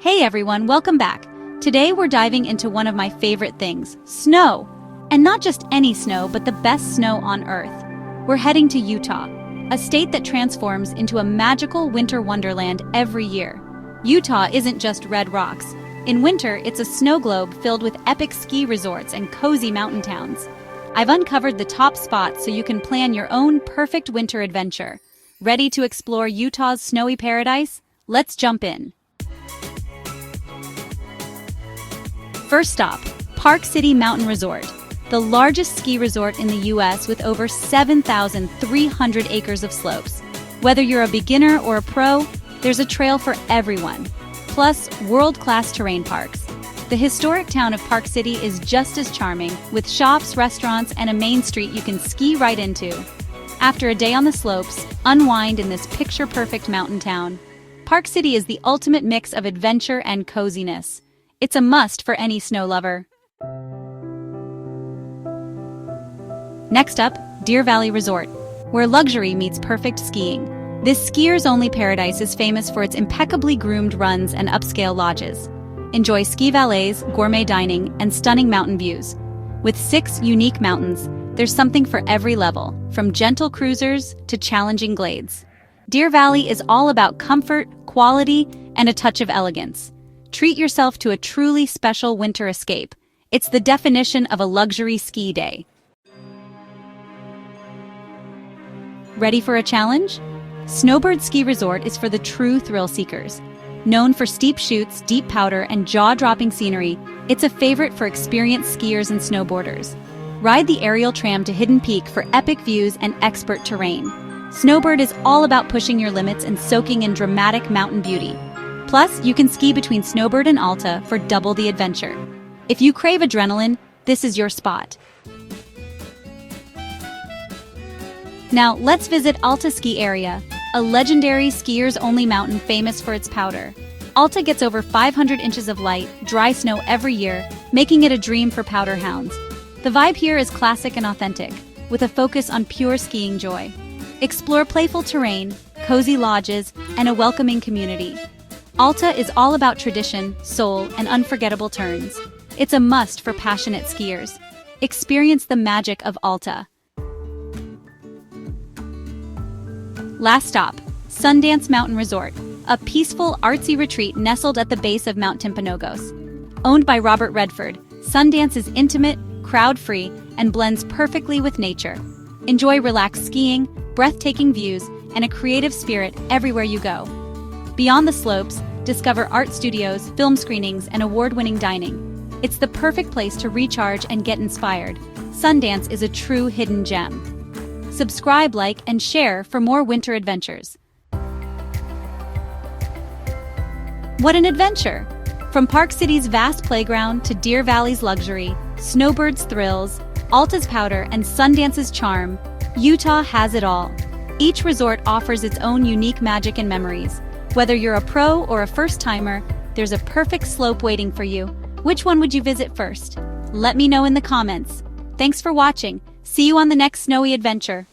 Hey everyone, welcome back. Today we're diving into one of my favorite things, snow. And not just any snow, but the best snow on Earth. We're heading to Utah, a state that transforms into a magical winter wonderland every year. Utah isn't just red rocks. In winter, it's a snow globe filled with epic ski resorts and cozy mountain towns. I've uncovered the top spots so you can plan your own perfect winter adventure. Ready to explore Utah's snowy paradise? Let's jump in. First stop, Park City Mountain Resort, the largest ski resort in the U.S. with over 7,300 acres of slopes. Whether you're a beginner or a pro, there's a trail for everyone. Plus, world-class terrain parks. The historic town of Park City is just as charming, with shops, restaurants, and a main street you can ski right into. After a day on the slopes, unwind in this picture-perfect mountain town. Park City is the ultimate mix of adventure and coziness. It's a must for any snow lover. Next up, Deer Valley Resort, where luxury meets perfect skiing. This skier's-only paradise is famous for its impeccably groomed runs and upscale lodges. Enjoy ski valets, gourmet dining, and stunning mountain views. With 6 unique mountains, there's something for every level, from gentle cruisers to challenging glades. Deer Valley is all about comfort, quality, and a touch of elegance. Treat yourself to a truly special winter escape. It's the definition of a luxury ski day. Ready for a challenge? Snowbird Ski Resort is for the true thrill seekers. Known for steep chutes, deep powder, and jaw-dropping scenery, it's a favorite for experienced skiers and snowboarders. Ride the aerial tram to Hidden Peak for epic views and expert terrain. Snowbird is all about pushing your limits and soaking in dramatic mountain beauty. Plus, you can ski between Snowbird and Alta for double the adventure. If you crave adrenaline, this is your spot. Now, let's visit Alta Ski Area, a legendary skiers-only mountain famous for its powder. Alta gets over 500 inches of light, dry snow every year, making it a dream for powder hounds. The vibe here is classic and authentic, with a focus on pure skiing joy. Explore playful terrain, cozy lodges, and a welcoming community. Alta is all about tradition, soul, and unforgettable turns. It's a must for passionate skiers. Experience the magic of Alta. Last stop, Sundance Mountain Resort, a peaceful, artsy retreat nestled at the base of Mount Timpanogos. Owned by Robert Redford, Sundance is intimate, crowd-free, and blends perfectly with nature. Enjoy relaxed skiing, breathtaking views, and a creative spirit everywhere you go. Beyond the slopes, discover art studios, film screenings, and award-winning dining. It's the perfect place to recharge and get inspired. Sundance is a true hidden gem. Subscribe, like, and share for more winter adventures. What an adventure! From Park City's vast playground to Deer Valley's luxury, Snowbird's thrills, Alta's powder, and Sundance's charm, Utah has it all. Each resort offers its own unique magic and memories. Whether you're a pro or a first-timer, there's a perfect slope waiting for you. Which one would you visit first? Let me know in the comments. Thanks for watching. See you on the next snowy adventure.